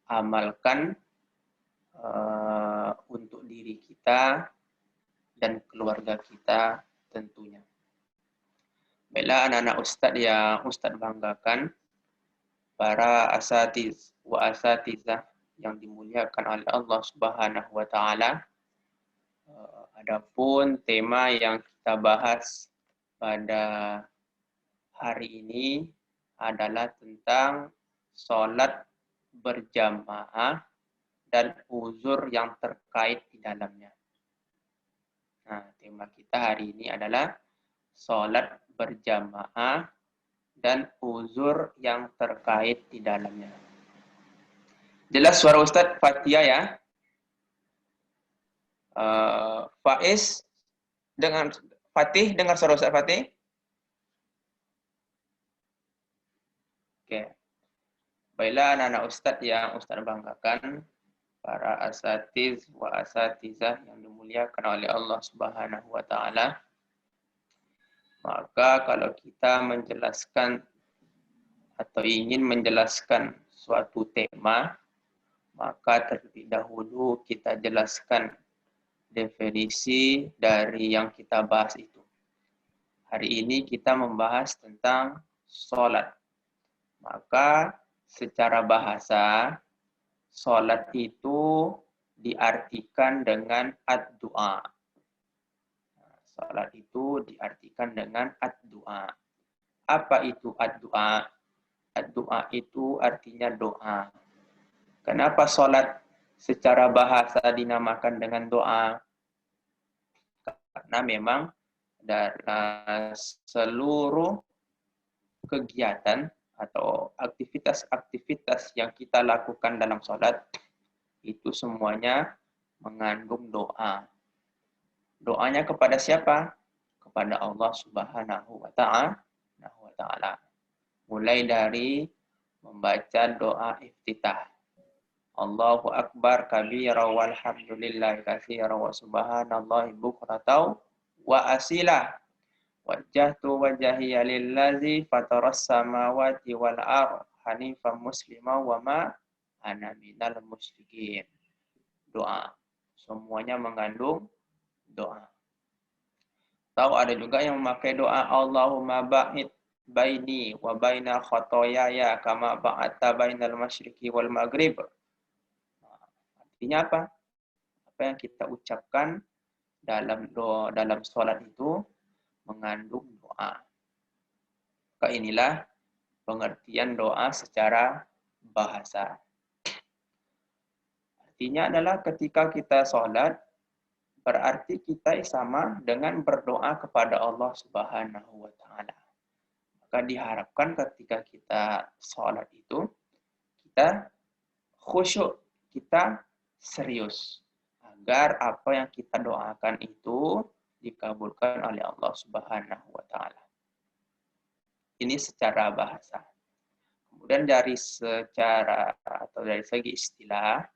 amalkan untuk diri kita dan keluarga kita tentunya. Baiklah anak-anak Ustadz yang Ustadz banggakan, para asatiz wa asatizah yang dimuliakan oleh Allah Subhanahu wa taala. Adapun tema yang kita bahas pada hari ini adalah tentang sholat berjamaah dan uzur yang terkait di dalamnya. Nah, tema kita hari ini adalah sholat berjamaah dan uzur yang terkait di dalamnya. Jelas suara Ustadz Fatia ya? Faiz dengan Fatih, dengar suara Ustadz Fatih? Oke. Baiklah anak-anak Ustadz yang Ustadz banggakan, para asatiz wa asatizah yang dimuliakan oleh Allah Subhanahu wa taala. Maka kalau kita menjelaskan atau ingin menjelaskan suatu tema, maka terlebih dahulu kita jelaskan definisi dari yang kita bahas itu. Hari ini kita membahas tentang sholat. Maka secara bahasa, sholat itu diartikan dengan ad-du'a. Sholat itu diartikan dengan ad-du'a. Apa itu ad-du'a? Ad-du'a itu artinya doa. Kenapa sholat secara bahasa dinamakan dengan doa? Karena memang dalam seluruh kegiatan atau aktivitas-aktivitas yang kita lakukan dalam sholat, itu semuanya mengandung doa. Doanya kepada siapa? Kepada Allah Subhanahu wa ta'ala. Mulai dari membaca doa iftitah. Allahu Akbar kabira walhamdulillahi katsira wa subhanallahi bukratan wa asila. Wajjahtu wajhiya lillazi fataras samawati wal ardh hanifan muslima wa ma ana minal musyrikin. Doa. Semuanya mengandung doa. Tahu ada juga yang memakai doa Allahumma ba'id baini wa baina khotoyaya kama ba'atta bainal masyriqi wal maghrib. Artinya apa? Apa yang kita ucapkan dalam doa, dalam sholat itu mengandung doa. Maka inilah pengertian doa secara bahasa. Artinya adalah ketika kita sholat, berarti kita sama dengan berdoa kepada Allah Subhanahu wa ta'ala. Maka diharapkan ketika kita sholat itu, kita khusyuk, kita serius. Agar apa yang kita doakan itu dikabulkan oleh Allah Subhanahu wa ta'ala. Ini secara bahasa. Kemudian dari secara atau dari segi istilah,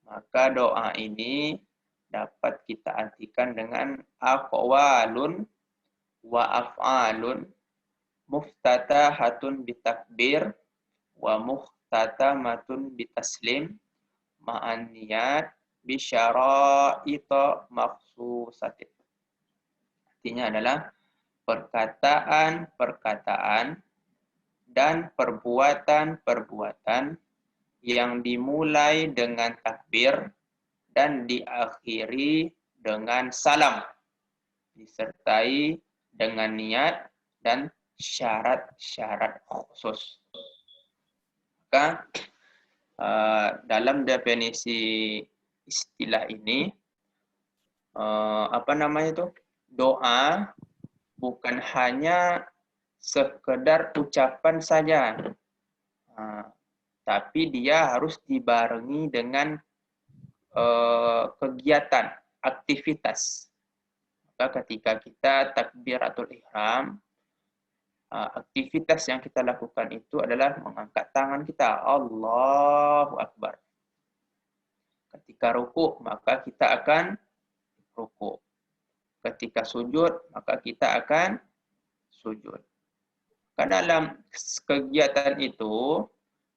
maka doa ini dapat kita artikan dengan aqwalun wa af'alun muftatahatun bitakbir wa muhtatamatun bitaslim ma'an niyat bisyara'ita makhsusatin. Artinya adalah perkataan-perkataan dan perbuatan-perbuatan yang dimulai dengan takbir dan diakhiri dengan salam, disertai dengan niat dan syarat-syarat khusus. Maka dalam definisi istilah ini, doa bukan hanya sekedar ucapan saja, tapi dia harus dibarengi dengan kegiatan, aktivitas. Maka ketika kita takbiratul ihram, aktivitas yang kita lakukan itu adalah mengangkat tangan kita, Allahu Akbar. Ketika ruku, maka kita akan ruku. Ketika sujud, maka kita akan sujud. Karena dalam kegiatan itu,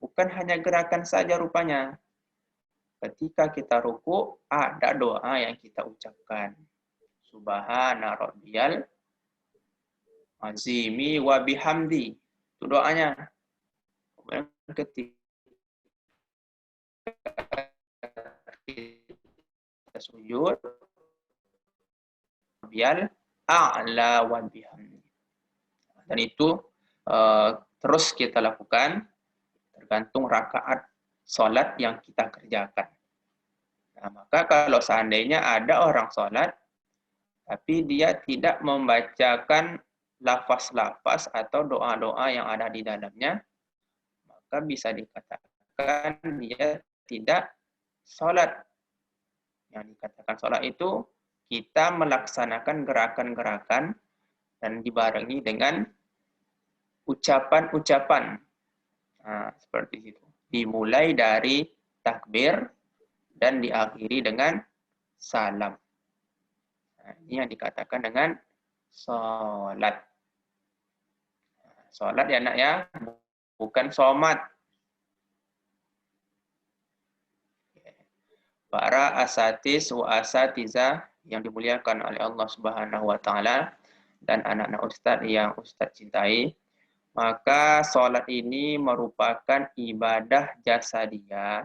Bukan hanya gerakan saja rupanya. Ketika kita ruku, ada doa yang kita ucapkan. Subhana rabbiyal azimi wa bihamdi. Itu doanya. Kemudian ketika kita sujud, rabbiyal a'la wa bihamdi. Dan itu terus kita lakukan tergantung rakaat sholat yang kita kerjakan. Nah, maka kalau seandainya ada orang sholat, tapi dia tidak membacakan lafaz-lafaz atau doa-doa yang ada di dalamnya, maka bisa dikatakan dia tidak sholat. Yang dikatakan sholat itu kita melaksanakan gerakan-gerakan dan dibarengi dengan ucapan-ucapan. Nah, seperti itu. Dimulai dari takbir dan diakhiri dengan salam. Nah, ini yang dikatakan dengan sholat. Sholat ya nak ya, bukan somat. Para asatis wa asatiza yang dimuliakan oleh Allah Subhanahu wa taala dan anak-anak ustaz yang ustaz cintai, maka sholat ini merupakan ibadah jasadiyah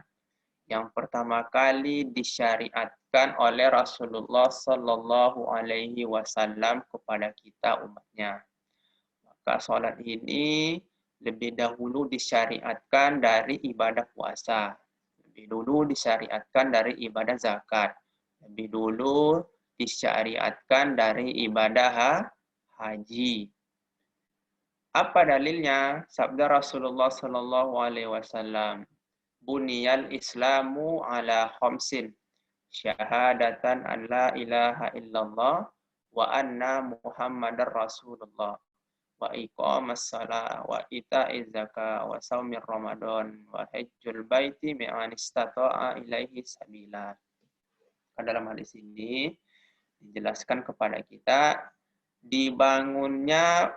yang pertama kali disyariatkan oleh Rasulullah Sallallahu Alaihi Wasallam kepada kita umatnya. Maka sholat ini lebih dahulu disyariatkan dari ibadah puasa. Lebih dulu disyariatkan dari ibadah zakat. Lebih dulu disyariatkan dari ibadah haji. Apa dalilnya? Sabda Rasulullah Sallallahu Alaihi Wasallam, buniyal Islamu ala khamsin, syahadatan an la ilaha illallah wa anna Muhammadar Rasulullah, wa iqamas salah wa ita'iz zakah wa saumir Ramadan wa hajjul baiti mi'an istata'a ilaihi sabila. Dalam hadis ini dijelaskan kepada kita dibangunnya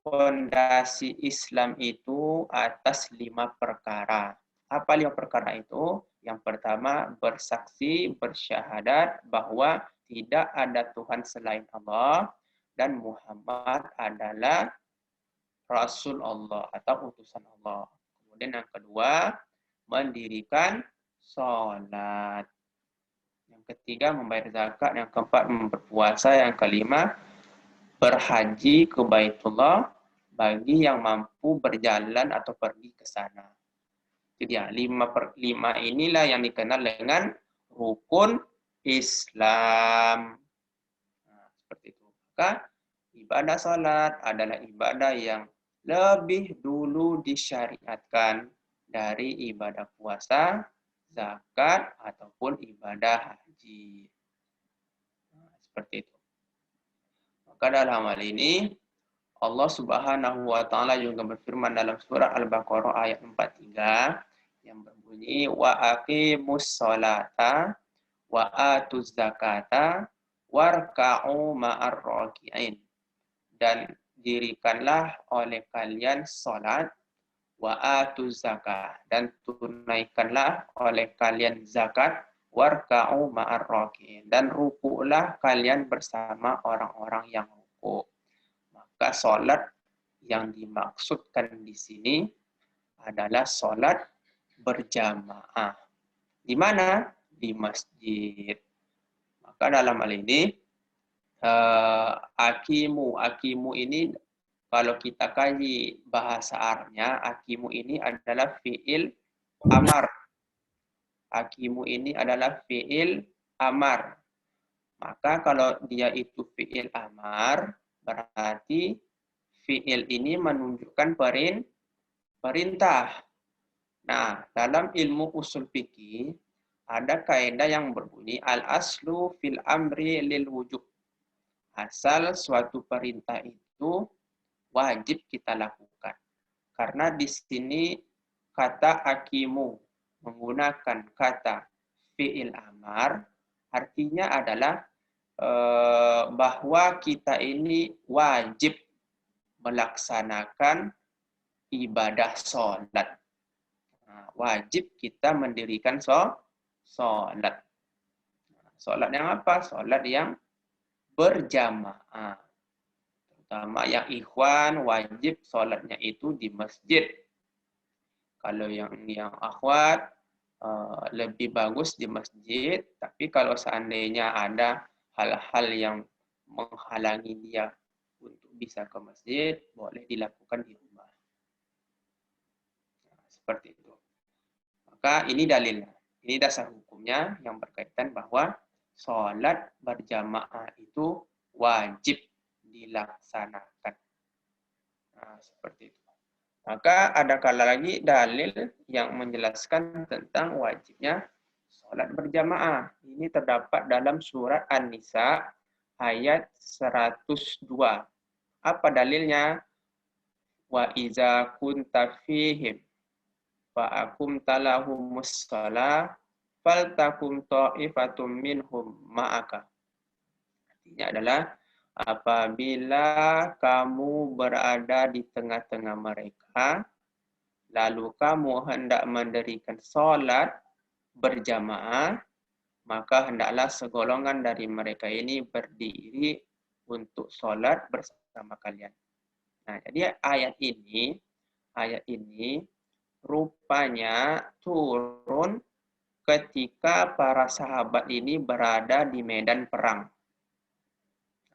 fondasi Islam itu atas 5 perkara. Apa 5 perkara itu? Yang pertama, bersaksi, bersyahadat bahwa tidak ada Tuhan selain Allah dan Muhammad adalah Rasul Allah atau utusan Allah. Kemudian yang kedua, mendirikan sholat. Yang ketiga, membayar zakat. Yang keempat, berpuasa. Yang kelima, berhaji ke Baitullah bagi yang mampu berjalan atau pergi ke sana. Jadi ya, 5 inilah yang dikenal dengan rukun Islam. Nah, seperti itu. Maka ibadah salat adalah ibadah yang lebih dulu disyariatkan dari ibadah puasa, zakat, ataupun ibadah haji. Nah, seperti itu. Maka dalam hal ini, Allah Subhanahu wa taala juga berfirman dalam surah Al-Baqarah ayat 43 yang berbunyi wa aqimus sholata wa atuz zakata warka'u ma'ar raki'in. Dan dirikanlah oleh kalian salat wa atuz zakah, dan tunaikanlah oleh kalian zakat warka'u ma'ar raki'in, dan ruku'lah kalian bersama orang-orang yang ruku'. Maka salat yang dimaksudkan di sini adalah salat berjamaah. Di mana? Di masjid. Maka dalam hal ini akimu ini kalau kita kaji bahasa Arabnya, akimu ini adalah fi'il amar. Akimu ini adalah fi'il amar. Maka kalau dia itu fi'il amar, berarti fi'il ini menunjukkan perintah. Nah, dalam ilmu usul fikih ada kaidah yang berbunyi al-aslu fil amri lil wujub. Asal suatu perintah itu wajib kita lakukan. Karena di sini kata akimu menggunakan kata fi'il amar, artinya adalah bahwa kita ini wajib melaksanakan ibadah sholat. Wajib kita mendirikan sholat. Sholat yang apa? Sholat yang berjamaah. Terutama yang ikhwan wajib sholatnya itu di masjid. Kalau yang akhwat lebih bagus di masjid, tapi kalau seandainya ada hal-hal yang menghalangi dia untuk bisa ke masjid, boleh dilakukan di rumah. Nah, seperti itu. Maka ini dalilnya. Ini dasar hukumnya yang berkaitan bahwa sholat berjamaah itu wajib dilaksanakan. Nah, seperti itu. Maka ada kala lagi dalil yang menjelaskan tentang wajibnya sholat berjamaah. Ini terdapat dalam surat An-Nisa ayat 102. Apa dalilnya? Wa iza kunta fihim fa aqumta lahumus shalah faltakum ta'ifatum minhum ma'aka. Artinya adalah apabila kamu berada di tengah-tengah mereka, lalu kamu hendak mendirikan sholat berjamaah, maka hendaklah segolongan dari mereka ini berdiri untuk sholat bersama kalian. Nah, jadi ayat ini rupanya turun ketika para sahabat ini berada di medan perang.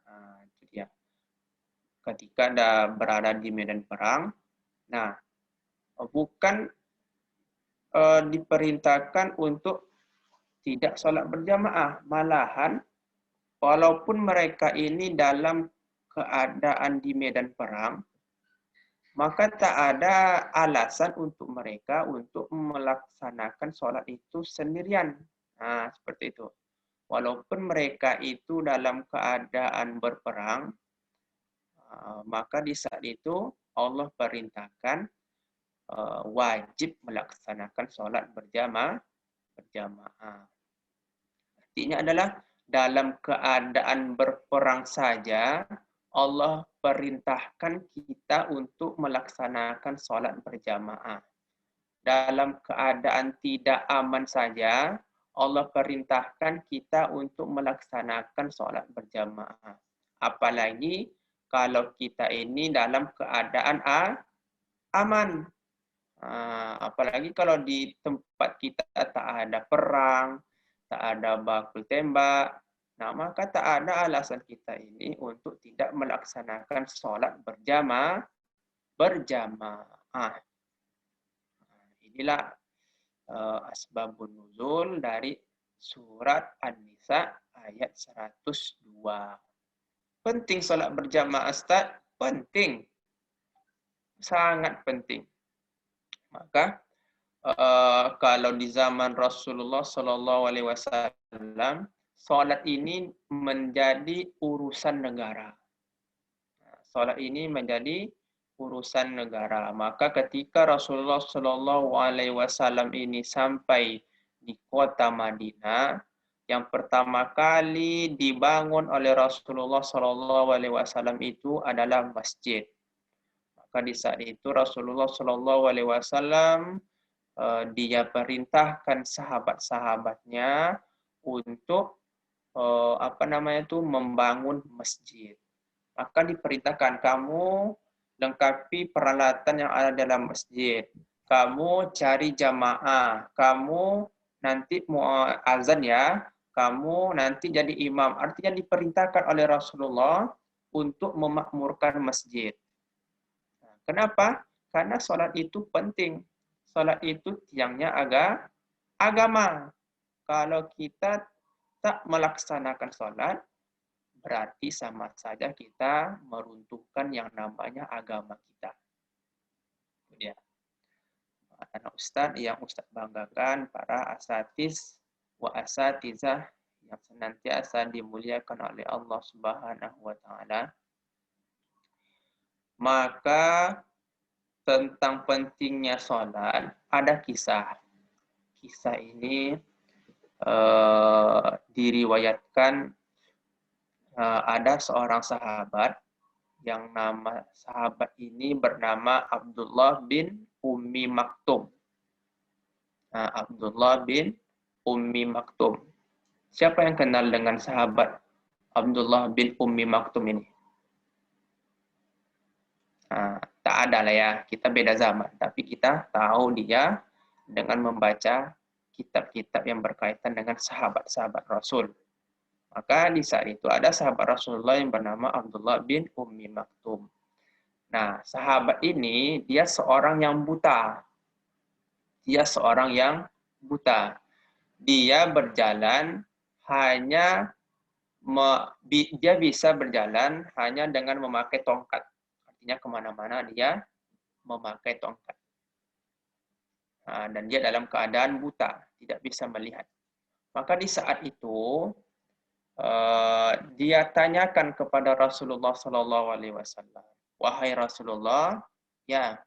Nah, itu dia. Ketika berada di medan perang, nah, bukan diperintahkan untuk tidak sholat berjamaah. Malahan, walaupun mereka ini dalam keadaan di medan perang, maka tak ada alasan untuk mereka untuk melaksanakan sholat itu sendirian. Nah, seperti itu. Walaupun mereka itu dalam keadaan berperang, maka di saat itu Allah perintahkan wajib melaksanakan sholat berjamaah. Artinya adalah dalam keadaan berperang saja Allah perintahkan kita untuk melaksanakan sholat berjamaah. Dalam keadaan tidak aman saja Allah perintahkan kita untuk melaksanakan sholat berjamaah. Apalagi kalau kita ini dalam keadaan aman. Apalagi kalau di tempat kita tak ada perang, tak ada baku tembak, nah maka tak ada alasan kita ini untuk tidak melaksanakan sholat berjamaah. Inilah asbabun nuzul dari surat An-Nisa ayat 102. Penting sholat berjamaah, Ustaz? Penting. Sangat penting. Maka kalau di zaman Rasulullah SAW, sholat ini menjadi urusan negara. Sholat ini menjadi urusan negara. Maka ketika Rasulullah SAW ini sampai di kota Madinah, yang pertama kali dibangun oleh Rasulullah SAW itu adalah masjid. Maka di saat itu Rasulullah SAW dia perintahkan sahabat-sahabatnya untuk membangun masjid. Maka diperintahkan kamu lengkapi peralatan yang ada dalam masjid. Kamu cari jamaah. Kamu nanti mau azan ya. Kamu nanti jadi imam. Artinya diperintahkan oleh Rasulullah untuk memakmurkan masjid. Kenapa? Karena sholat itu penting. Sholat itu tiangnya agama. Kalau kita tak melaksanakan sholat, berarti sama saja kita meruntuhkan yang namanya agama kita. Kemudian, anak Ustadz yang Ustadz banggakan, para asatis wa asatizah yang senantiasa dimuliakan oleh Allah Subhanahu wa Ta'ala, maka tentang pentingnya sholat ada kisah. Kisah ini diriwayatkan ada seorang sahabat yang nama sahabat ini bernama Abdullah bin Ummi Maktum. Nah, Abdullah bin Ummi Maktum. Siapa yang kenal dengan sahabat Abdullah bin Ummi Maktum ini? Nah, tak ada lah ya, kita beda zaman. Tapi kita tahu dia dengan membaca kitab-kitab yang berkaitan dengan sahabat-sahabat Rasul. Maka di saat itu ada sahabat Rasulullah yang bernama Abdullah bin Ummi Maktum. Nah, sahabat ini dia seorang yang buta. Dia seorang yang buta. Dia berjalan hanya dia bisa berjalan hanya dengan memakai tongkat. Artinya kemana-mana dia memakai tongkat. Nah, dan dia dalam keadaan buta, tidak bisa melihat. Maka di saat itu dia tanyakan kepada Rasulullah Sallallahu Alaihi Wasallam, wahai Rasulullah, ya,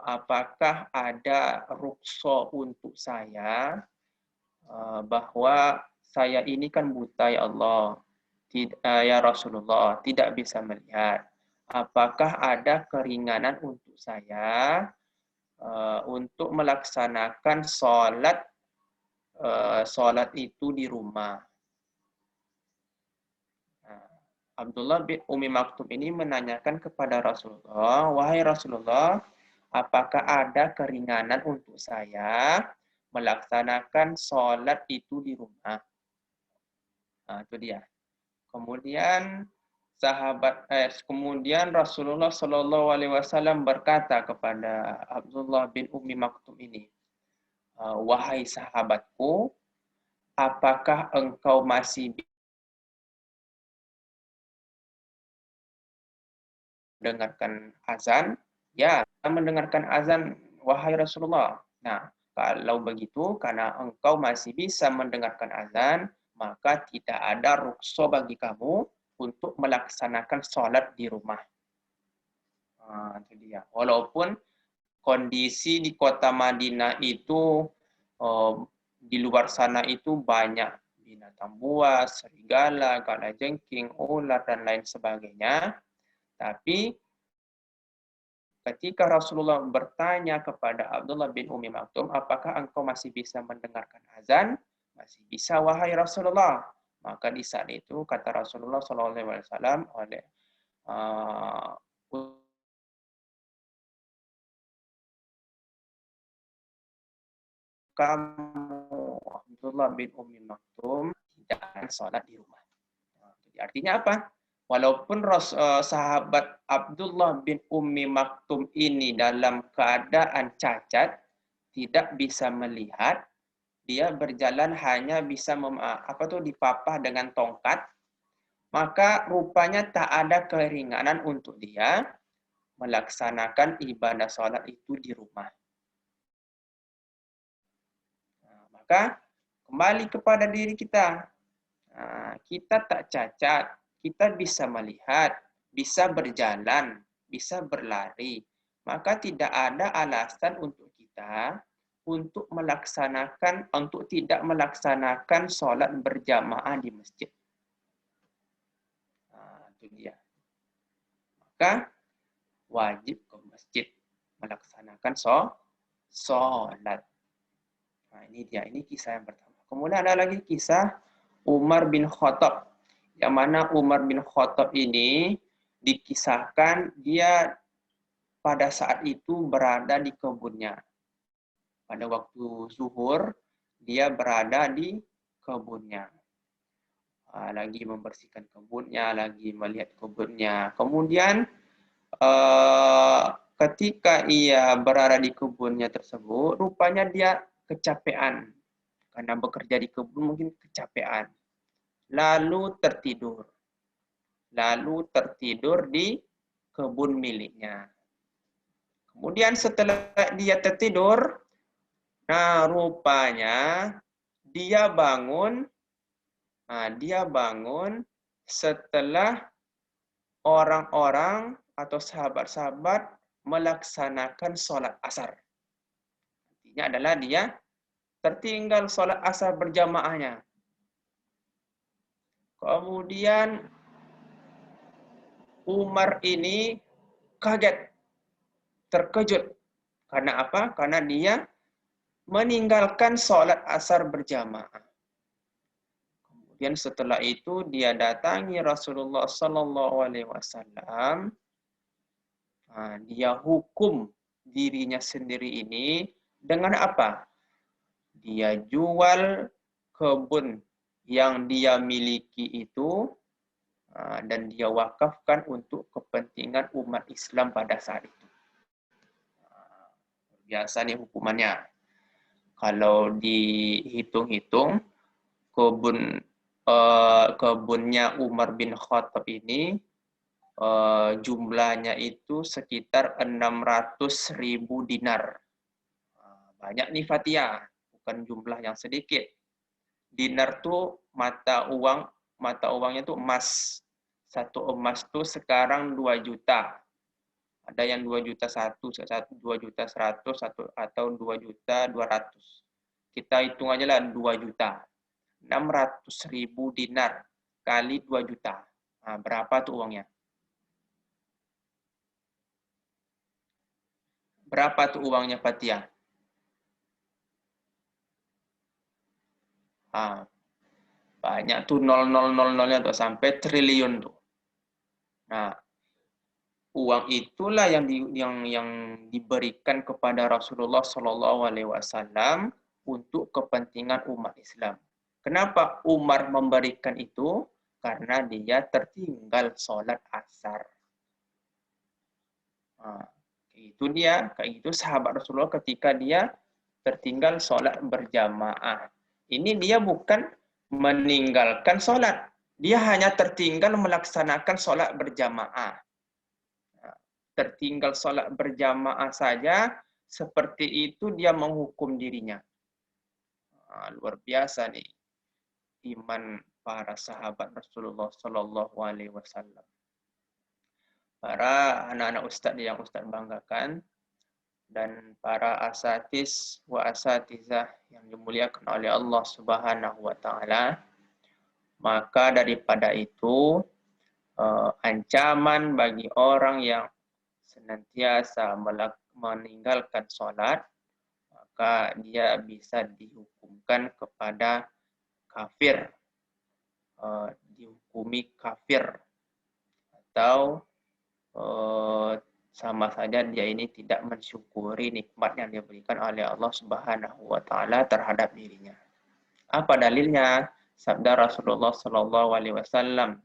apakah ada rukso untuk saya bahwa saya ini kan buta ya Allah, ya Rasulullah, tidak bisa melihat. Apakah ada keringanan untuk saya untuk melaksanakan sholat itu di rumah? Abdullah bin Ummi Maktum ini menanyakan kepada Rasulullah, wahai Rasulullah, apakah ada keringanan untuk saya melaksanakan sholat itu di rumah? Nah, itu dia. Kemudian kemudian Rasulullah Shallallahu Alaihi Wasallam berkata kepada Abdullah bin Ummi Maktum ini, wahai sahabatku, apakah engkau masih mendengarkan azan? Ya, mendengarkan azan, wahai Rasulullah. Nah, kalau begitu, karena engkau masih bisa mendengarkan azan, maka tidak ada rukso bagi kamu untuk melaksanakan sholat di rumah. Nah, itu dia. Walaupun kondisi di kota Madinah itu, di luar sana itu banyak binatang buas, serigala, kalajengking, ular, dan lain sebagainya. Tapi ketika Rasulullah bertanya kepada Abdullah bin Ummi Maktum, apakah engkau masih bisa mendengarkan azan? Masih bisa, wahai Rasulullah. Maka di saat itu kata Rasulullah SAW oleh kamu Abdullah bin Ummi Maktum tidak akan sholat di rumah. Jadi artinya apa? Walaupun sahabat Abdullah bin Ummi Maktum ini dalam keadaan cacat, tidak bisa melihat, dia berjalan hanya bisa dipapah dengan tongkat, maka rupanya tak ada keringanan untuk dia melaksanakan ibadah sholat itu di rumah. Nah, maka kembali kepada diri kita. Nah, kita tak cacat, kita bisa melihat, bisa berjalan, bisa berlari. Maka tidak ada alasan untuk kita untuk tidak melaksanakan sholat berjamaah di masjid. Nah, itu dia. Maka wajib ke masjid melaksanakan sholat. Nah, ini dia. Ini kisah yang pertama. Kemudian ada lagi kisah Umar bin Khattab. Yang mana Umar bin Khattab ini dikisahkan dia pada saat itu berada di kebunnya. Pada waktu zuhur, dia berada di kebunnya. Lagi membersihkan kebunnya, lagi melihat kebunnya. Kemudian ketika ia berada di kebunnya tersebut, rupanya dia kecapean. Karena bekerja di kebun mungkin kecapean. Lalu tertidur di kebun miliknya. Kemudian setelah dia tertidur, nah rupanya dia bangun setelah orang-orang atau sahabat-sahabat melaksanakan sholat asar. Artinya adalah dia tertinggal sholat asar berjamaahnya. Kemudian Umar ini kaget, terkejut. Karena apa? Karena dia meninggalkan sholat asar berjamaah. Kemudian setelah itu dia datangi Rasulullah Sallallahu Alaihi Wasallam. Dia hukum dirinya sendiri ini dengan apa? Dia jual kebun yang dia miliki itu dan dia wakafkan untuk kepentingan umat Islam pada saat itu. Biasa nih hukumannya. Kalau dihitung-hitung, kebunnya Umar bin Khattab ini jumlahnya itu sekitar 600.000 dinar. Banyak nih Fatia, bukan jumlah yang sedikit. Dinar tuh mata uangnya tuh emas. Satu emas tuh sekarang 2 juta. Ada yang 2 juta 2 juta 100, atau 2 juta 200. Kita hitung aja lah 2 juta. 600.000 dinar kali 2 juta. Nah, berapa tuh uangnya? Berapa tuh uangnya Fatia? Banyak tuh 0,000-nya tuh sampai triliun tuh. Nah, uang itulah yang diberikan kepada Rasulullah Shallallahu Alaihi Wasallam untuk kepentingan umat Islam. Kenapa Umar memberikan itu? Karena dia tertinggal sholat asar. Itu dia, kayak gitu sahabat Rasulullah ketika dia tertinggal sholat berjamaah. Ini dia bukan meninggalkan sholat. Dia hanya tertinggal melaksanakan sholat berjamaah. Tertinggal sholat berjamaah saja, seperti itu dia menghukum dirinya. Luar biasa nih iman para sahabat Rasulullah Shallallahu Alaihi Wasallam. Para anak-anak ustadz yang ustadz banggakan, dan para asatis wa asatizah yang dimuliakan oleh Allah Subhanahu wa taala, maka daripada itu ancaman bagi orang yang senantiasa meninggalkan sholat, maka dia bisa dihukumkan kepada kafir, dihukumi kafir, atau sama saja dia ini tidak mensyukuri nikmat yang diberikan oleh Allah Subhanahu wa taala terhadap dirinya. Apa dalilnya? Sabda Rasulullah sallallahu alaihi wasallam,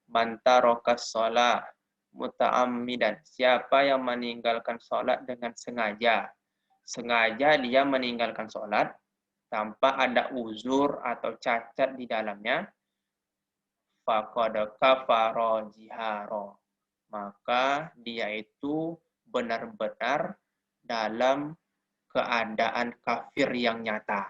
"Man tarakas shalah muta'ammidan." Siapa yang meninggalkan salat dengan sengaja. Sengaja dia meninggalkan salat tanpa ada uzur atau cacat di dalamnya, faqad kafara jihara. Maka dia itu benar-benar dalam keadaan kafir yang nyata.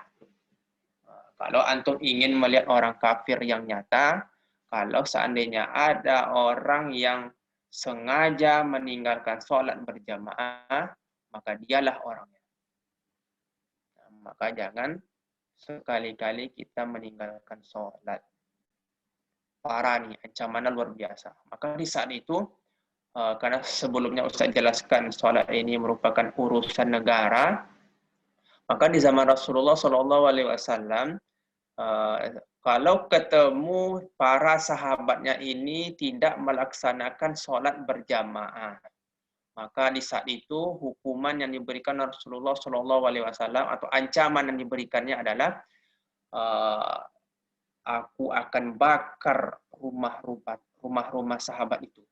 Kalau antum ingin melihat orang kafir yang nyata, kalau seandainya ada orang yang sengaja meninggalkan sholat berjamaah, maka dialah orangnya. Maka jangan sekali-kali kita meninggalkan sholat. Parah nih, ancamannya luar biasa. Maka di saat itu, karena sebelumnya Ustaz jelaskan sholat ini merupakan urusan negara, maka di zaman Rasulullah SAW, kalau ketemu para sahabatnya ini tidak melaksanakan sholat berjamaah, maka di saat itu hukuman yang diberikan Rasulullah SAW atau ancaman yang diberikannya adalah aku akan bakar rumah-rumah sahabat itu.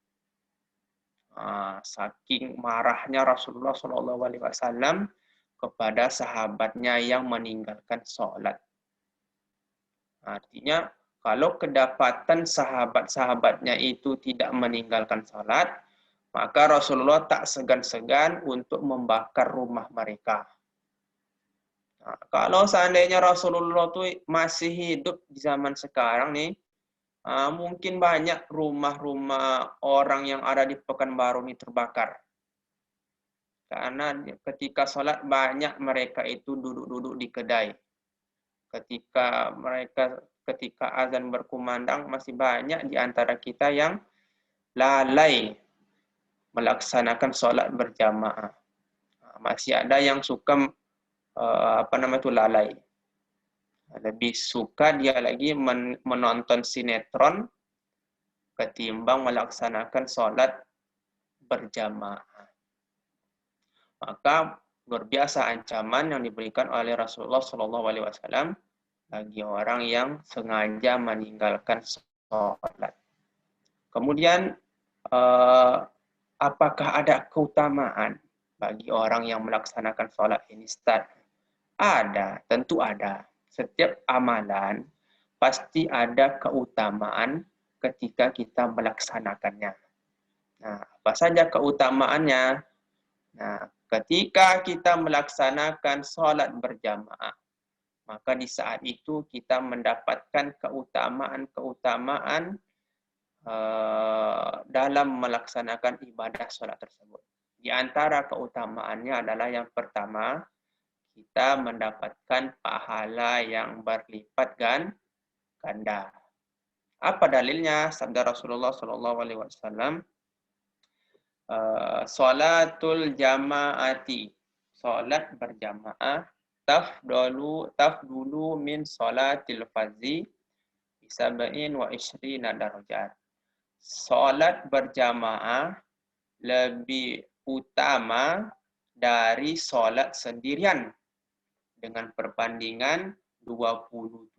Saking marahnya Rasulullah SAW kepada sahabatnya yang meninggalkan sholat. Artinya, kalau kedapatan sahabat-sahabatnya itu tidak meninggalkan sholat, maka Rasulullah tak segan-segan untuk membakar rumah mereka. Kalau seandainya Rasulullah itu masih hidup di zaman sekarang nih, mungkin banyak rumah-rumah orang yang ada di Pekanbaru ini terbakar. Karena ketika sholat banyak mereka itu duduk-duduk di kedai. Ketika azan berkumandang, masih banyak di antara kita yang lalai melaksanakan sholat berjamaah. Masih ada yang suka lalai. Lebih suka dia lagi menonton sinetron ketimbang melaksanakan sholat berjamaah. Maka luar biasa ancaman yang diberikan oleh Rasulullah SAW bagi orang yang sengaja meninggalkan sholat. Kemudian, apakah ada keutamaan bagi orang yang melaksanakan sholat ini, Ustaz? Ada, tentu ada. Setiap amalan pasti ada keutamaan ketika kita melaksanakannya. Nah, apa saja keutamaannya? Nah, ketika kita melaksanakan sholat berjamaah, maka di saat itu kita mendapatkan keutamaan-keutamaan dalam melaksanakan ibadah sholat tersebut. Di antara keutamaannya adalah yang pertama, kita mendapatkan pahala yang berlipat ganda. Apa dalilnya? Sabda Rasulullah SAW, salatul jamaati, salat berjamaah, tafdulu min salatil fardhi bisab'in wa ishrina darajat. Salat berjamaah lebih utama dari salat sendirian dengan perbandingan 27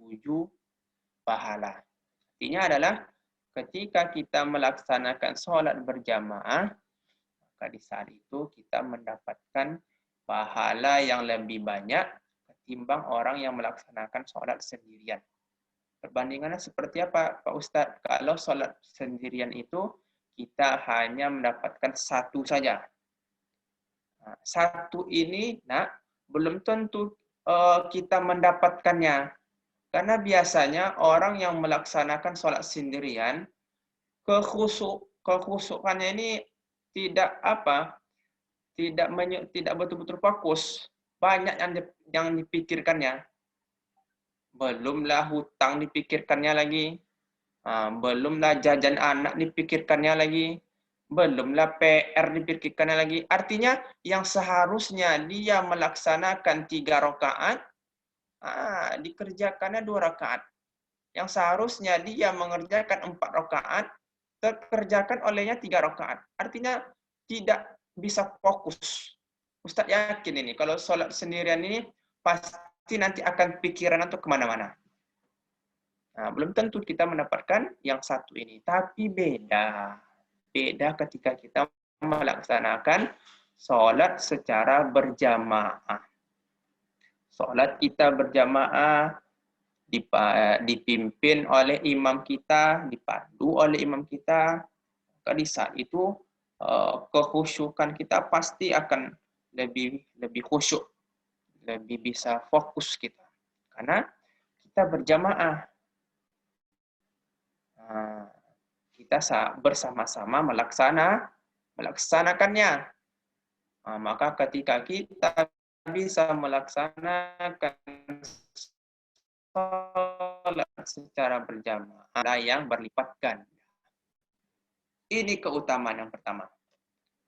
pahala. Artinya adalah ketika kita melaksanakan salat berjamaah, maka di saat itu kita mendapatkan pahala yang lebih banyak ketimbang orang yang melaksanakan sholat sendirian. Perbandingannya seperti apa, Pak Ustadz? Kalau sholat sendirian itu, kita hanya mendapatkan satu saja. Nah, satu ini, belum tentu kita mendapatkannya. Karena biasanya orang yang melaksanakan sholat sendirian, kekhusyukannya ini tidak betul-betul fokus. Banyak yang dipikirkannya. Belumlah hutang dipikirkannya lagi. Belumlah jajan anak dipikirkannya lagi. Belumlah PR dipikirkannya lagi. Artinya yang seharusnya dia melaksanakan 3 rakaat, dikerjakannya 2 rakaat. Yang seharusnya dia mengerjakan 4 rakaat, terkerjakan olehnya 3 rakaat. Artinya tidak bisa fokus. Ustadz yakin ini, kalau sholat sendirian ini pasti nanti akan pikiran untuk kemana-mana. Nah, belum tentu kita mendapatkan yang satu ini. Tapi beda. Beda ketika kita melaksanakan sholat secara berjamaah. Sholat kita berjamaah dipimpin oleh imam kita, dipandu oleh imam kita. Maka di saat itu kekhusyukan kita pasti akan lebih khusyuk, lebih bisa fokus kita, karena kita berjamaah, kita bersama-sama melaksanakannya. Maka ketika kita bisa melaksanakan sholat secara berjamaah yang berlipat ganda. Ini keutamaan yang pertama.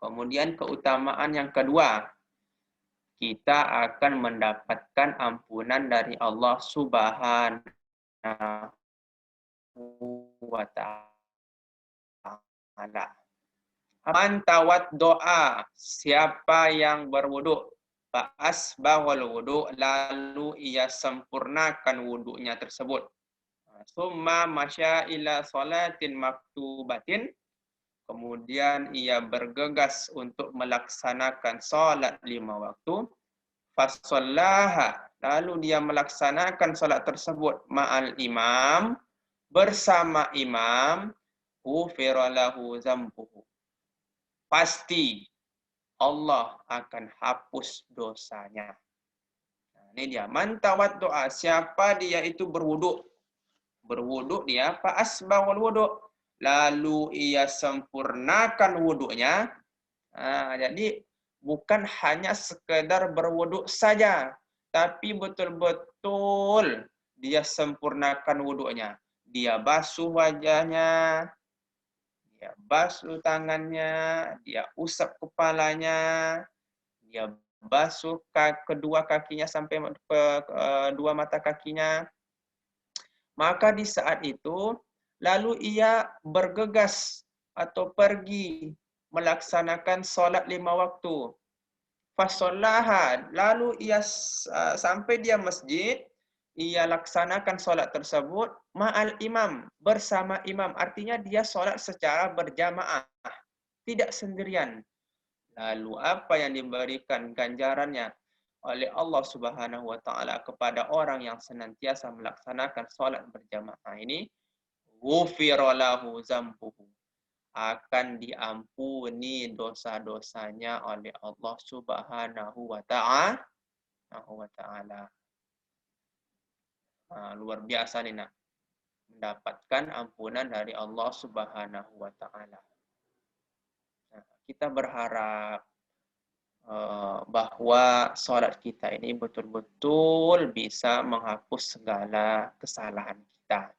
Kemudian keutamaan yang kedua, kita akan mendapatkan ampunan dari Allah Subhanahu wa ta'ala. Man tawaddoa, siapa yang berwudu, fa'asbahul wudu, lalu ia sempurnakan wudunya tersebut. Summa masya ila salatin maktubatin, kemudian ia bergegas untuk melaksanakan salat 5 waktu. Fasallaha, lalu dia melaksanakan salat tersebut ma'al imam, bersama imam, ghufira lahu zambuhu. Pasti Allah akan hapus dosanya. Nah, ini dia, man tawaddoa, siapa dia itu berwudu. Berwudu dia, fa asbahul wudu, lalu ia sempurnakan wudunya. Jadi bukan hanya sekedar berwudu saja, tapi betul-betul dia sempurnakan wudunya. Dia basuh wajahnya, dia basuh tangannya, dia usap kepalanya, dia basuh kedua kakinya sampai dua mata kakinya. Maka di saat itu, lalu ia bergegas atau pergi melaksanakan solat 5 waktu. Fasollaha, lalu ia sampai dia masjid, ia laksanakan solat tersebut ma'al imam, bersama imam. Artinya dia solat secara berjamaah, tidak sendirian. Lalu apa yang diberikan ganjarannya oleh Allah Subhanahu wa taala kepada orang yang senantiasa melaksanakan salat berjamaah ini? Ghufira lahu zambuhu, akan diampuni dosa-dosanya oleh Allah Subhanahu wa taala. Luar biasa nih nak, mendapatkan ampunan dari Allah Subhanahu wa taala. Nah, kita berharap bahwa sholat kita ini betul-betul bisa menghapus segala kesalahan kita.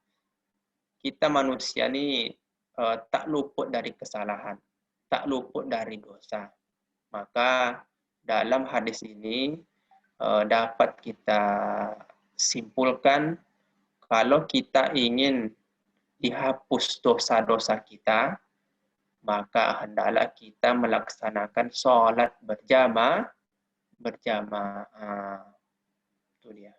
Kita manusia ini tak luput dari kesalahan, tak luput dari dosa. Maka dalam hadis ini dapat kita simpulkan kalau kita ingin dihapus dosa-dosa kita, maka hendaklah kita melaksanakan sholat berjamaah. Itu dia.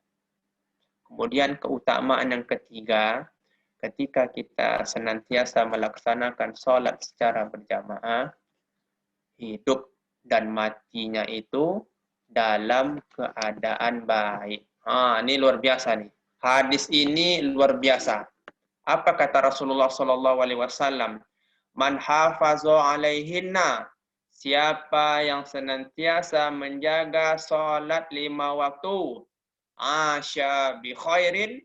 Kemudian keutamaan yang ketiga, ketika kita senantiasa melaksanakan sholat secara berjamaah, hidup dan matinya itu dalam keadaan baik. Ini luar biasa nih. Hadis ini luar biasa. Apa kata Rasulullah SAW? Man hafazu alaihinna, siapa yang senantiasa menjaga salat 5 waktu, asya bi khairin,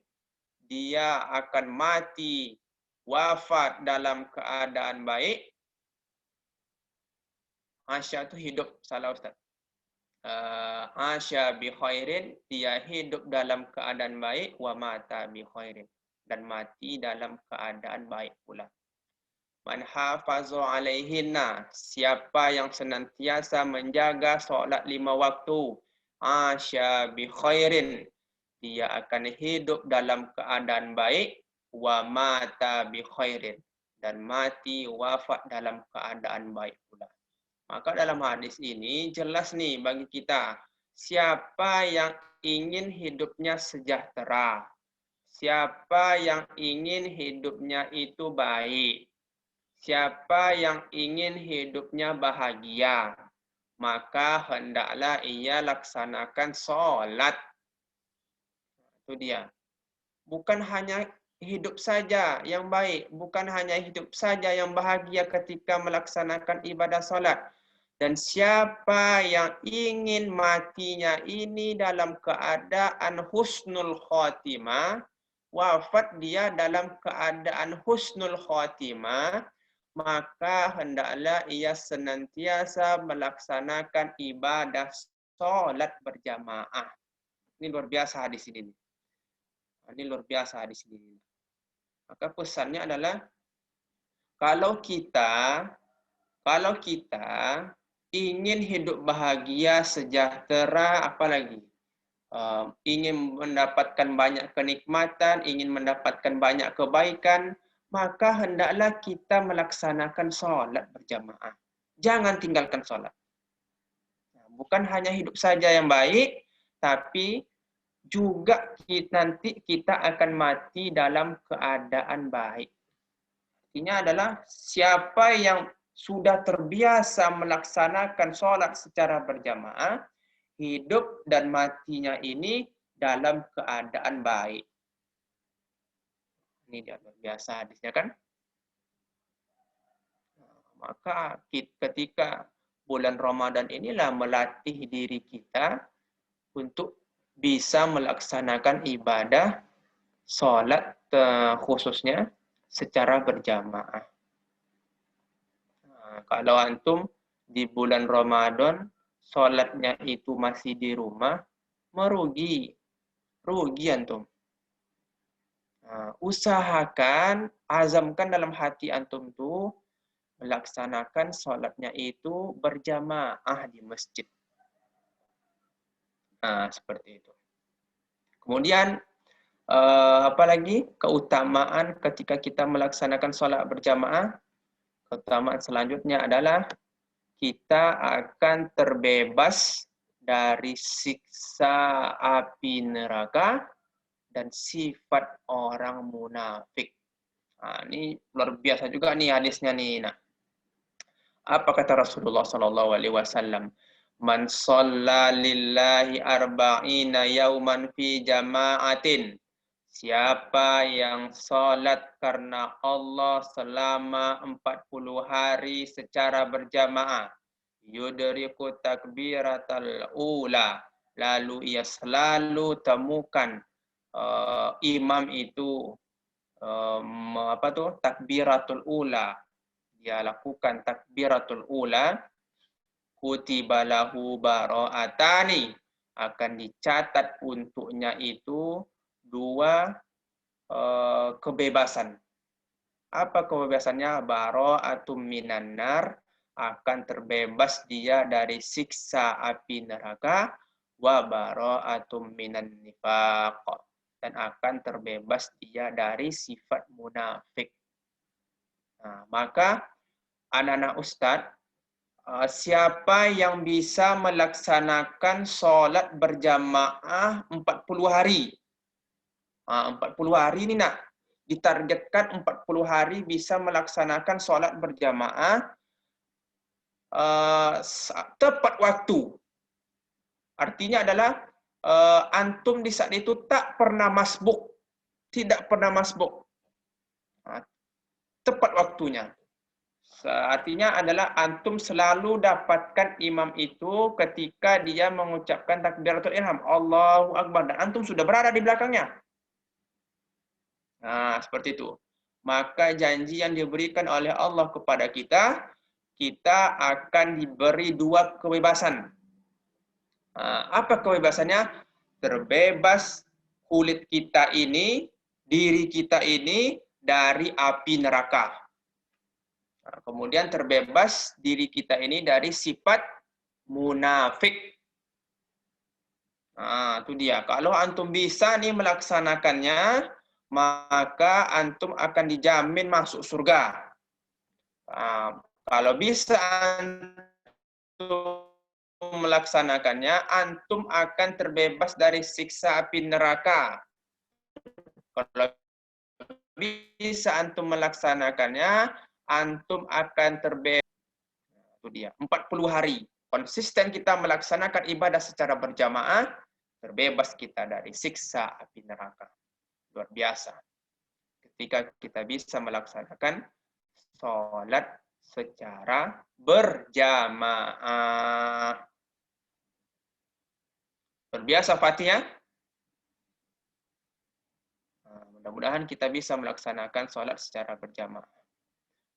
dia akan mati wafat dalam keadaan baik. Asya itu hidup, salah Ustaz. Asya bi khairin, dia hidup dalam keadaan baik, wa mata bi khairin, dan mati dalam keadaan baik pula. Man hafazu alaihinna, siapa yang senantiasa menjaga solat 5 waktu, asya bi khairin, dia akan hidup dalam keadaan baik, wa mata bi khairin, dan mati wafat dalam keadaan baik pula. Maka dalam hadis ini jelas nih bagi kita, siapa yang ingin hidupnya sejahtera, siapa yang ingin hidupnya itu baik, siapa yang ingin hidupnya bahagia, maka hendaklah ia laksanakan sholat. Itu dia. Bukan hanya hidup saja yang baik, bukan hanya hidup saja yang bahagia ketika melaksanakan ibadah sholat. Dan siapa yang ingin matinya ini dalam keadaan husnul khotimah, wafat dia dalam keadaan husnul khotimah, maka hendaklah ia senantiasa melaksanakan ibadah sholat berjamaah. Ini luar biasa hadis ini. Ini luar biasa hadis ini. Maka pesannya adalah kalau kita ingin hidup bahagia, sejahtera, apalagi ingin mendapatkan banyak kenikmatan, ingin mendapatkan banyak kebaikan, maka hendaklah kita melaksanakan sholat berjamaah. Jangan tinggalkan sholat. Bukan hanya hidup saja yang baik, tapi juga nanti kita akan mati dalam keadaan baik. Artinya adalah siapa yang sudah terbiasa melaksanakan sholat secara berjamaah, hidup dan matinya ini dalam keadaan baik. Ini dia luar biasa hadisnya kan. Maka ketika bulan Ramadan inilah melatih diri kita untuk bisa melaksanakan ibadah sholat khususnya secara berjamaah. Kalau antum di bulan Ramadan sholatnya itu masih di rumah, merugi. Rugi antum. Usahakan, azamkan dalam hati antum tuh, melaksanakan sholatnya itu berjamaah di masjid. Nah, seperti itu. Kemudian apalagi keutamaan ketika kita melaksanakan sholat berjamaah? Keutamaan selanjutnya adalah kita akan terbebas dari siksa api neraka dan sifat orang munafik. Nah, ini luar biasa juga nih hadisnya nih. Nah, apa kata Rasulullah Sallallahu Alaihi Wasallam? Man shalla lillahi arba'ina yauman fi jama'atin. Siapa yang sholat karena Allah selama 40 hari secara berjamaah. Yudriku takbiratal ula. Lalu ia selalu temukan imam itu takbiratul ula. Dia lakukan takbiratul ula, kutiba lahu bara'atani, akan dicatat untuknya itu dua kebebasan. Apa kebebasannya? Bara'atum minan nar, akan terbebas dia dari siksa api neraka, wa bara'atum minan nifaq, dan akan terbebas dia dari sifat munafik. Nah, maka anak-anak ustadz, siapa yang bisa melaksanakan sholat berjamaah 40 hari? 40 hari ini nak, ditargetkan 40 hari bisa melaksanakan sholat berjamaah tepat waktu. Artinya adalah antum di saat itu tak pernah masbuk, tidak pernah masbuk. Tepat waktunya. Artinya adalah antum selalu dapatkan imam itu ketika dia mengucapkan takbiratul ihram, Allahu Akbar, dan antum sudah berada di belakangnya. Nah, seperti itu. Maka janji yang diberikan oleh Allah kepada kita, kita akan diberi dua kebebasan. Apa kebebasannya? Terbebas kulit kita ini, diri kita ini dari api neraka. Nah, kemudian terbebas diri kita ini dari sifat munafik. Nah, itu dia. Kalau antum bisa nih melaksanakannya, maka antum akan dijamin masuk surga. Nah, kalau bisa antum melaksanakannya, antum akan terbebas dari siksa api neraka. Kalau bisa antum melaksanakannya, antum akan terbebas. Itu dia, 40 hari. Konsisten kita melaksanakan ibadah secara berjamaah, terbebas kita dari siksa api neraka. Luar biasa. Ketika kita bisa melaksanakan sholat secara berjamaah. Berbiasa Fatih ya. Mudah-mudahan kita bisa melaksanakan sholat secara berjamaah.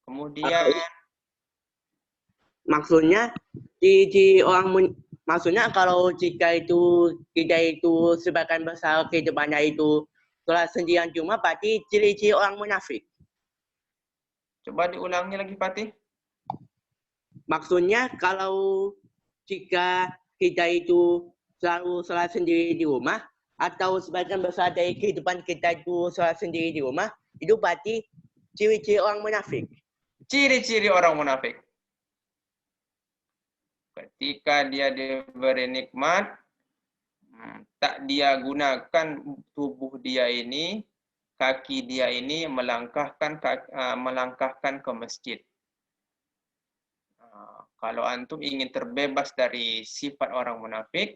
Kemudian maksudnya maksudnya kalau jika itu kita itu sebagian besar kehidupannya itu sholat sendirian cuma berarti ciri-ciri orang munafik. Coba diulangi lagi Fatih. Maksudnya kalau jika kita itu selalu sholat sendiri di rumah atau sebagian besar dari kehidupan kita itu sholat sendiri di rumah, itu berarti ciri-ciri orang munafik. Ciri-ciri orang munafik. Ketika dia diberi nikmat, tak dia gunakan tubuh dia ini, kaki dia ini melangkahkan ke masjid. Kalau antum ingin terbebas dari sifat orang munafik,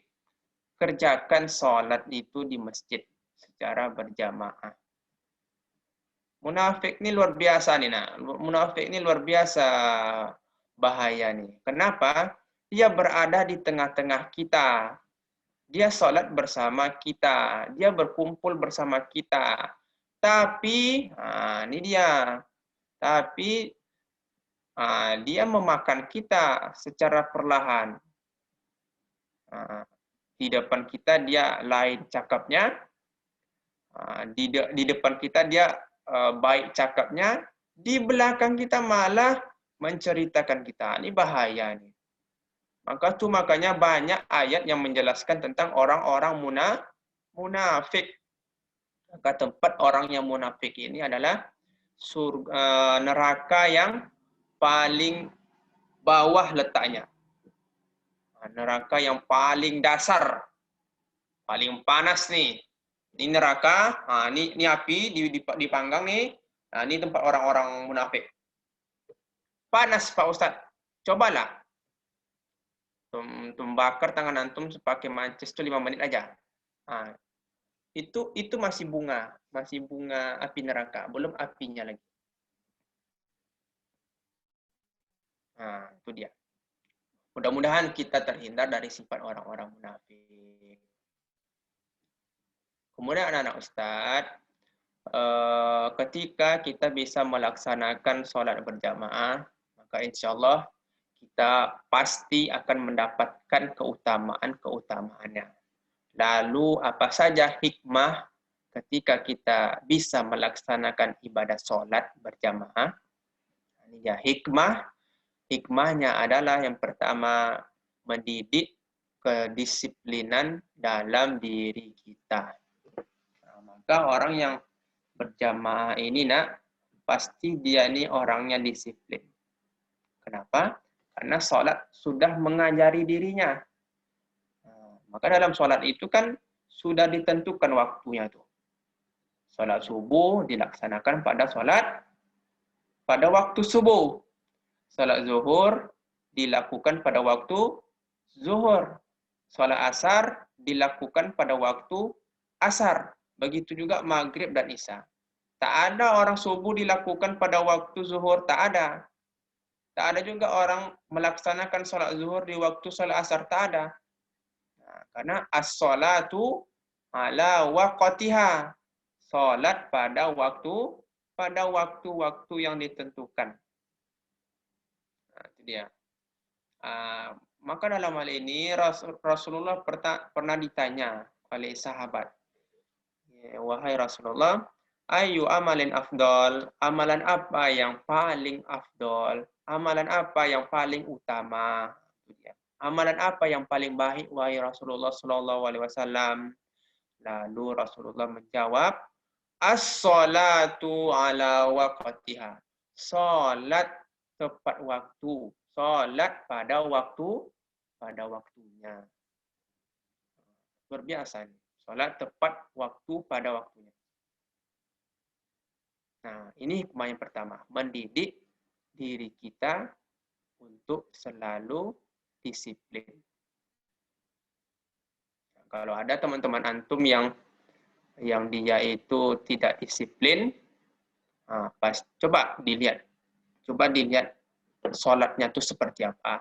kerjakan sholat itu di masjid secara berjamaah. Munafik ini luar biasa nih, nah. Munafik ini luar biasa bahaya nih. Kenapa? Dia berada di tengah-tengah kita. Dia sholat bersama kita. Dia berkumpul bersama kita. Tapi, ini dia. Tapi, dia memakan kita secara perlahan. Di depan kita dia lain cakapnya. Di depan kita dia baik cakapnya. Di belakang kita malah menceritakan kita. Ini bahaya nih. Makanya banyak ayat yang menjelaskan tentang orang-orang munafik. Maka tempat orang yang munafik ini adalah neraka yang paling bawah letaknya. Neraka yang paling dasar, paling panas nih. Ini neraka, ini api dipanggang nih. Nah, ini tempat orang-orang munafik. Panas Pak Ustadz. Cobalah. Bakar tangan antum pakai mancis itu 5 menit aja. Nah, itu masih bunga api neraka, belum apinya lagi. Nah, itu dia. Mudah-mudahan kita terhindar dari sifat orang-orang munafik. Kemudian anak-anak Ustadz, ketika kita bisa melaksanakan sholat berjamaah, maka insya Allah kita pasti akan mendapatkan keutamaannya. Lalu apa saja hikmah ketika kita bisa melaksanakan ibadah sholat berjamaah? Ya, hikmahnya adalah yang pertama, mendidik kedisiplinan dalam diri kita. Nah, maka orang yang berjamaah ini pasti dia ini orangnya disiplin. Kenapa? Karena sholat sudah mengajari dirinya. Nah, maka dalam sholat itu kan sudah ditentukan waktunya tuh. Sholat subuh dilaksanakan pada waktu subuh. Sholat zuhur dilakukan pada waktu zuhur. Sholat asar dilakukan pada waktu asar. Begitu juga maghrib dan isya. Tak ada orang subuh dilakukan pada waktu zuhur, tak ada. Tak ada juga orang melaksanakan sholat zuhur di waktu sholat asar, tak ada. Nah, karena as-sholatu ala waqtiha. Sholat pada waktu yang ditentukan. Nah, itu dia. Maka dalam hal ini Rasulullah pernah ditanya oleh sahabat. Wahai Rasulullah, ayu amalin afdol, amalan apa yang paling afdol? Amalan apa yang paling utama? Amalan apa yang paling baik, wahai Rasulullah Sallallahu Alaihi Wasallam? Lalu Rasulullah menjawab, as-salatu ala waqtiha. Salat tepat waktu, salat pada waktunya. Luar biasa nih. Salat tepat waktu pada waktunya. Nah, ini hikmah yang pertama, mendidik diri kita untuk selalu disiplin. Nah, kalau ada teman-teman antum yang dia itu tidak disiplin, coba dilihat sholatnya itu seperti apa.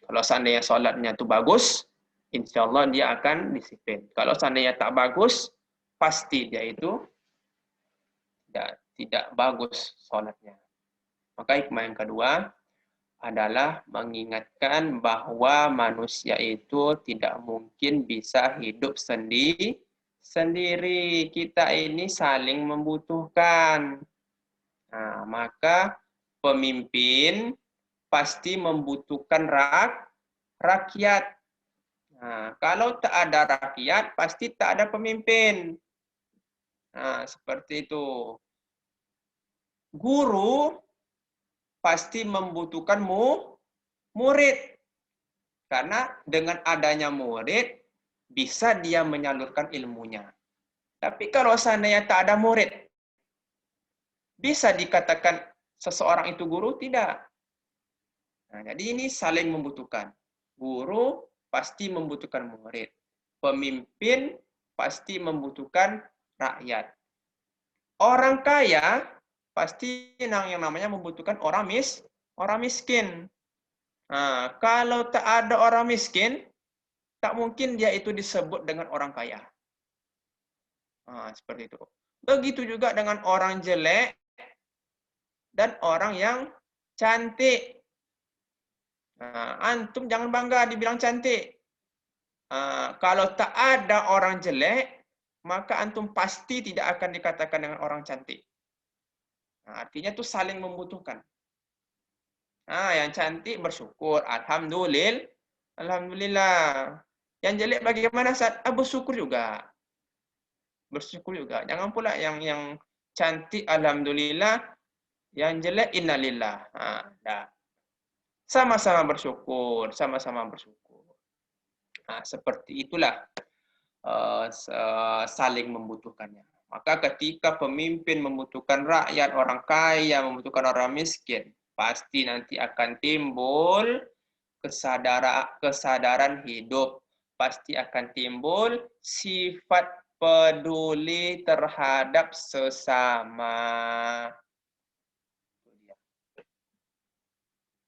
Kalau seandainya sholatnya itu bagus, insya Allah dia akan disiplin. Kalau seandainya tak bagus, pasti dia itu tidak bagus sholatnya. Maka hikmah yang kedua adalah mengingatkan bahwa manusia itu tidak mungkin bisa hidup sendiri. Kita ini saling membutuhkan. Nah, maka pemimpin pasti membutuhkan rakyat. Nah, kalau tak ada rakyat, pasti tak ada pemimpin. Nah, seperti itu. Guru pasti membutuhkan murid. Karena dengan adanya murid, bisa dia menyalurkan ilmunya. Tapi kalau seandainya tak ada murid, bisa dikatakan seseorang itu guru? Tidak. Nah, jadi ini saling membutuhkan. Guru pasti membutuhkan murid. Pemimpin pasti membutuhkan rakyat. Orang kaya pasti yang namanya membutuhkan orang miskin. Nah, kalau tak ada orang miskin, tak mungkin dia itu disebut dengan orang kaya. Nah, seperti itu. Begitu juga dengan orang jelek dan orang yang cantik. Nah, antum jangan bangga dibilang cantik. Kalau tak ada orang jelek, maka antum pasti tidak akan dikatakan dengan orang cantik. Nah, artinya itu saling membutuhkan. Nah, yang cantik bersyukur, alhamdulillah. Yang jelek bagaimana saat bersyukur juga. Bersyukur juga. Jangan pula yang cantik alhamdulillah, yang jelek innalillah. Dah. Sama-sama bersyukur, sama-sama bersyukur. Nah, seperti itulah saling membutuhkannya. Maka ketika pemimpin membutuhkan rakyat, orang kaya membutuhkan orang miskin, pasti nanti akan timbul kesadaran hidup. Pasti akan timbul sifat peduli terhadap sesama.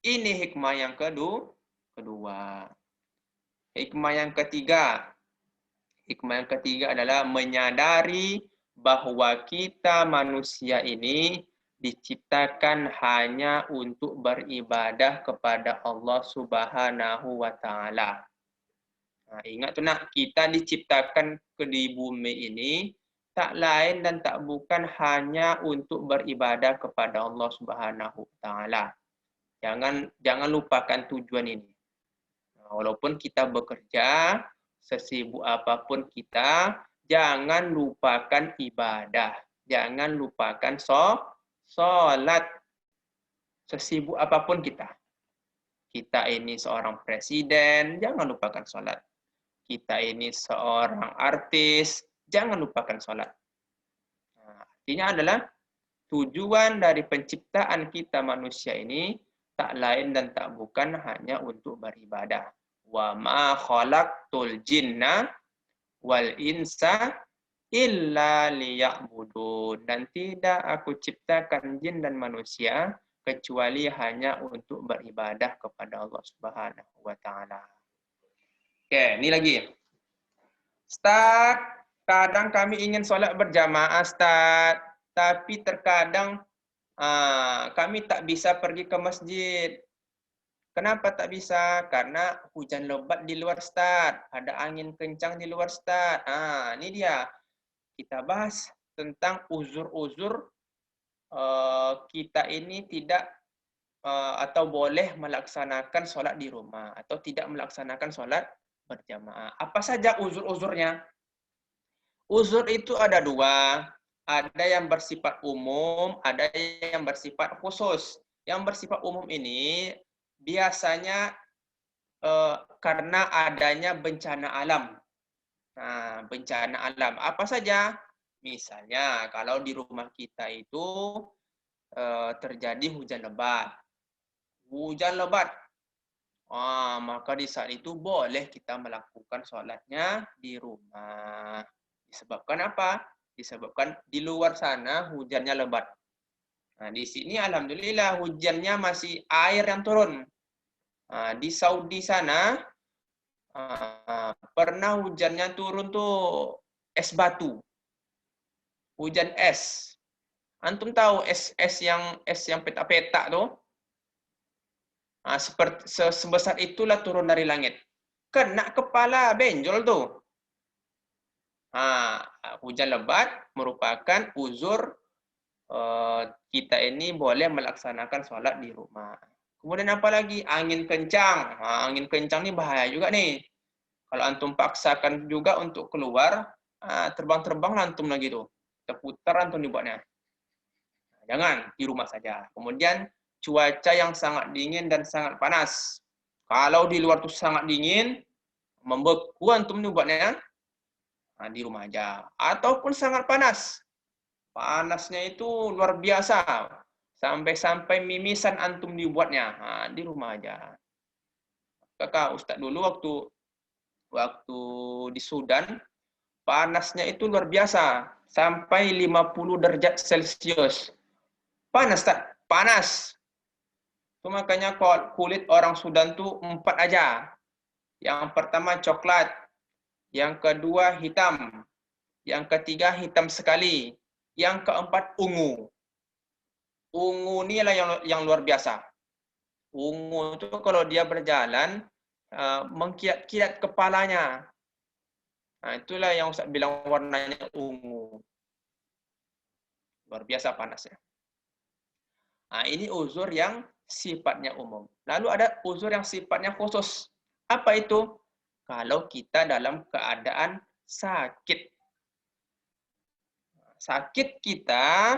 Ini hikmah yang kedua. Hikmah yang ketiga. Hikmah yang ketiga adalah menyadari bahwa kita manusia ini diciptakan hanya untuk beribadah kepada Allah Subhanahu wa taala. Nah, ingat tuh nak, kita diciptakan di bumi ini tak lain dan tak bukan hanya untuk beribadah kepada Allah Subhanahu wa taala. Jangan lupakan tujuan ini. Nah, walaupun kita bekerja, sesibuk apapun kita, jangan lupakan ibadah. Jangan lupakan sholat. Sesibuk apapun kita. Kita ini seorang presiden, jangan lupakan sholat. Kita ini seorang artis, jangan lupakan sholat. Nah, artinya adalah tujuan dari penciptaan kita manusia ini tak lain dan tak bukan hanya untuk beribadah. Wa ma khalaqtul jinna wal insa illa liya'budun. Dan tidak aku ciptakan jin dan manusia kecuali hanya untuk beribadah kepada Allah Subhanahu wa taala. Oke, ini lagi. Ustaz, kadang kami ingin sholat berjamaah, Ustaz. Tapi terkadang kami tak bisa pergi ke masjid. Kenapa tak bisa? Karena hujan lebat di luar, Ustaz. Ada angin kencang di luar, Ustaz. Ini dia. Kita bahas tentang uzur-uzur kita ini tidak atau boleh melaksanakan sholat di rumah atau tidak melaksanakan sholat berjamaah. Apa saja uzur-uzurnya? Uzur itu ada dua. Ada yang bersifat umum, ada yang bersifat khusus. Yang bersifat umum ini biasanya karena adanya bencana alam. Nah, bencana alam apa saja? Misalnya kalau di rumah kita itu terjadi hujan lebat. Hujan lebat. Maka di saat itu boleh kita melakukan sholatnya di rumah. Disebabkan apa? Disebabkan di luar sana hujannya lebat. Nah, di sini alhamdulillah hujannya masih air yang turun. Di Saudi sana pernah hujannya turun tuh es batu. Hujan es. Antum tahu es yang petak-petak tuh? Seperti sebesar itulah turun dari langit. Kena kepala benjol tuh. Hujan lebat merupakan uzur kita ini boleh melaksanakan sholat di rumah. Kemudian apa lagi? Angin kencang. Angin kencang ini bahaya juga nih. Kalau antum paksakan juga untuk keluar, terbang-terbang antum lagi tuh. Terputar antum dibuatnya. Jangan, di rumah saja. Kemudian cuaca yang sangat dingin dan sangat panas. Kalau di luar tuh sangat dingin, membeku antum dibuatnya, di rumah aja. Ataupun sangat panas. Panasnya itu luar biasa. Sampai mimisan antum dibuatnya. Di rumah aja. Kakak Ustadz dulu waktu di Sudan, panasnya itu luar biasa. Sampai 50 derajat Celcius. Panas, tak? Panas. Itu makanya kulit orang Sudan tuh 4 aja. Yang pertama coklat. Yang kedua hitam. Yang ketiga hitam sekali. Yang keempat ungu. Ungu ini adalah yang luar biasa. Ungu itu kalau dia berjalan, mengkilat-kilat kepalanya. Itulah yang Ustaz bilang warnanya ungu. Luar biasa panasnya. Nah, ini uzur yang sifatnya umum. Lalu ada uzur yang sifatnya khusus. Apa itu? Kalau kita dalam keadaan sakit. Sakit kita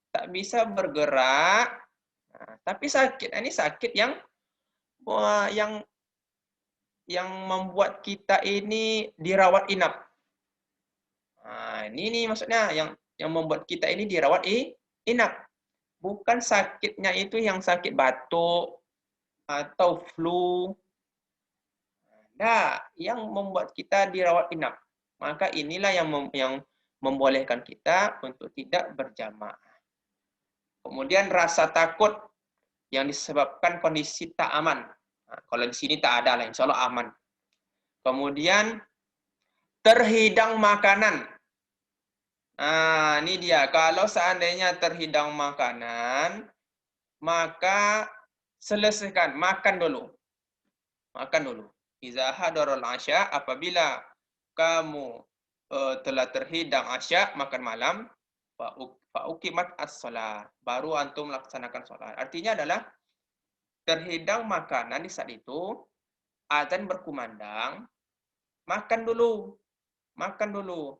tak bisa bergerak, nah, tapi sakit ini sakit yang yang membuat kita ini dirawat inap. Nah, ini maksudnya yang membuat kita ini dirawat inap. Bukan sakitnya itu yang sakit batuk atau flu. Nah, yang membuat kita dirawat inap. Maka inilah yang membolehkan kita untuk tidak berjamaah. Kemudian rasa takut yang disebabkan kondisi tak aman. Nah, kalau di sini tak ada lah, insya Allah aman. Kemudian terhidang makanan. Nah, ini dia. Kalau seandainya terhidang makanan, maka selesaikan, makan dulu. Makan dulu. Iza hadarul asya, apabila kamu telah terhidang asya, makan malam, fa'uqimat as-shalah, baru antum melaksanakan sholat. Artinya adalah terhidang makanan di saat itu, azan berkumandang, makan dulu. Makan dulu.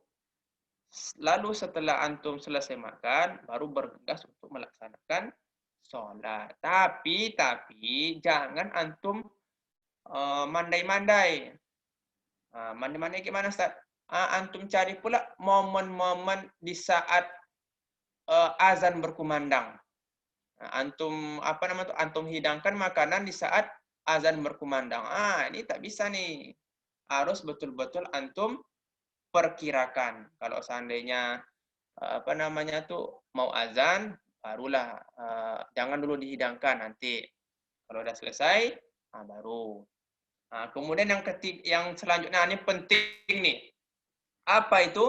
Lalu setelah antum selesai makan, baru bergegas untuk melaksanakan sholat. Tapi jangan antum mandai-mandai. Mandai-mandai gimana, Ustaz? Antum cari pula momen-momen di saat azan berkumandang. Antum antum hidangkan makanan di saat azan berkumandang. Ini tak bisa nih. Harus betul-betul antum perkirakan. Kalau seandainya mau azan, barulah jangan dulu dihidangkan nanti. Kalau udah selesai, baru. Kemudian yang selanjutnya ini penting nih. Apa itu?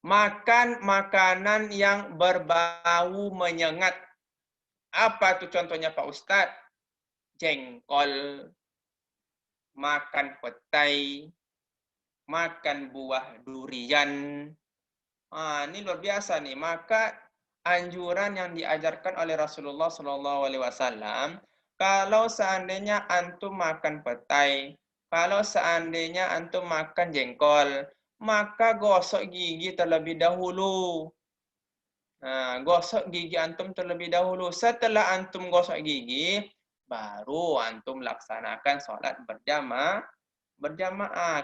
Makan makanan yang berbau menyengat. Apa itu contohnya Pak Ustadz? Jengkol, makan petai, makan buah durian. Ini luar biasa nih. Maka anjuran yang diajarkan oleh Rasulullah SAW, kalau seandainya antum makan petai, kalau seandainya antum makan jengkol, maka gosok gigi terlebih dahulu. Gosok gigi antum terlebih dahulu. Setelah antum gosok gigi, baru antum laksanakan sholat berjamaah.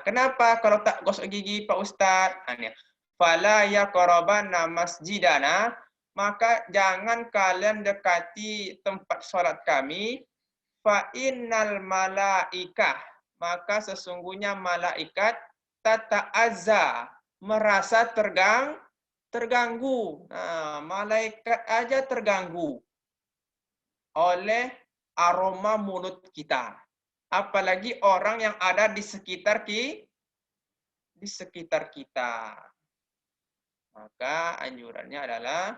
Kenapa kalau tak gosok gigi Pak Ustadz? Fala yaqrabanna masjidana, maka jangan kalian dekati tempat sholat kami. Fa innal malaikah, maka sesungguhnya malaikat tata'azza, merasa terganggu. Malaikat aja terganggu oleh aroma mulut kita. Apalagi orang yang ada di sekitar kita. Maka anjurannya adalah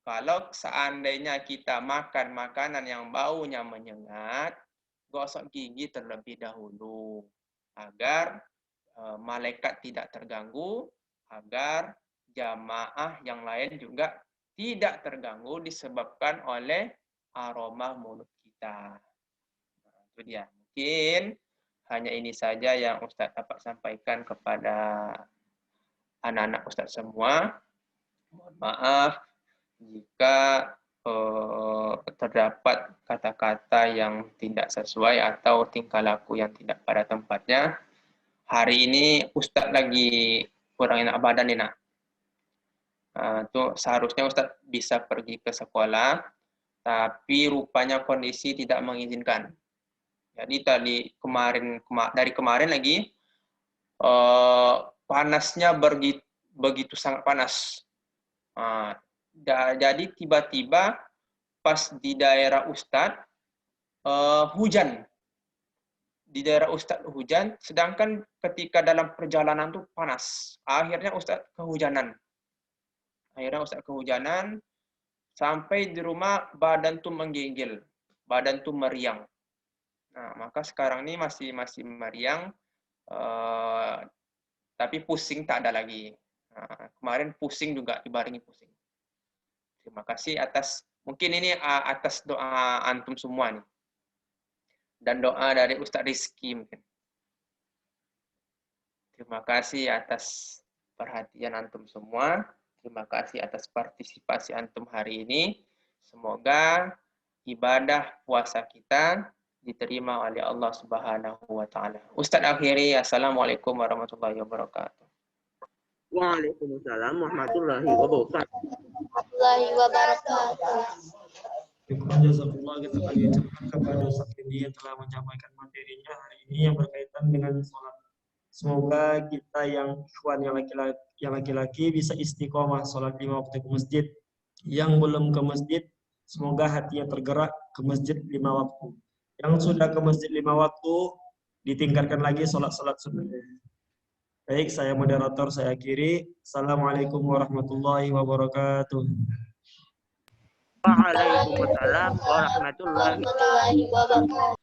kalau seandainya kita makan makanan yang baunya menyengat, gosok gigi terlebih dahulu agar malaikat tidak terganggu, agar jamaah yang lain juga tidak terganggu disebabkan oleh aroma mulut kita. Itu dia. Mungkin hanya ini saja yang Ustadz dapat sampaikan kepada anak-anak Ustadz semua. Mohon maaf jika terdapat kata-kata yang tidak sesuai atau tingkah laku yang tidak pada tempatnya. Hari ini Ustadz lagi kurang enak badan nih, nak. Itu seharusnya Ustadz bisa pergi ke sekolah, tapi rupanya kondisi tidak mengizinkan. Jadi dari kemarin lagi panasnya begitu sangat panas. Jadi tiba-tiba pas di daerah Ustadz hujan. Di daerah Ustadz hujan, sedangkan ketika dalam perjalanan tuh panas. Akhirnya Ustadz kehujanan. Sampai di rumah badan tuh menggigil, badan tuh meriang. Maka sekarang ini masih meriang, tapi pusing tak ada lagi. Kemarin pusing juga, dibarengi pusing. Terima kasih atas Mungkin ini atas doa antum semua nih. Dan doa dari Ustadz Rizky mungkin. Terima kasih atas perhatian antum semua. Terima kasih atas partisipasi antum hari ini. Semoga ibadah puasa kita diterima oleh Allah Subhanahu wa taala. Ustadz akhiri, assalamualaikum warahmatullahi wabarakatuh. Waalaikumsalam warahmatullahi wabarakatuh. Warahmatullahi wabarakatuh. Jazakallah, kita kali ucapkan kepada Ustaz Kendi yang telah menyampaikan materinya hari ini yang berkaitan dengan sholat. Semoga kita yang ikhwan yang laki-laki bisa istiqomah sholat 5 waktu ke masjid. Yang belum ke masjid, semoga hatinya tergerak ke masjid 5 waktu. Yang sudah ke masjid 5 waktu, ditingkatkan lagi sholat-sholat sunnahnya. Baik, saya moderator, saya akhiri. Assalamualaikum warahmatullahi wabarakatuh. Waalaikumsalam warahmatullahi Warahmatullahi wabarakatuh.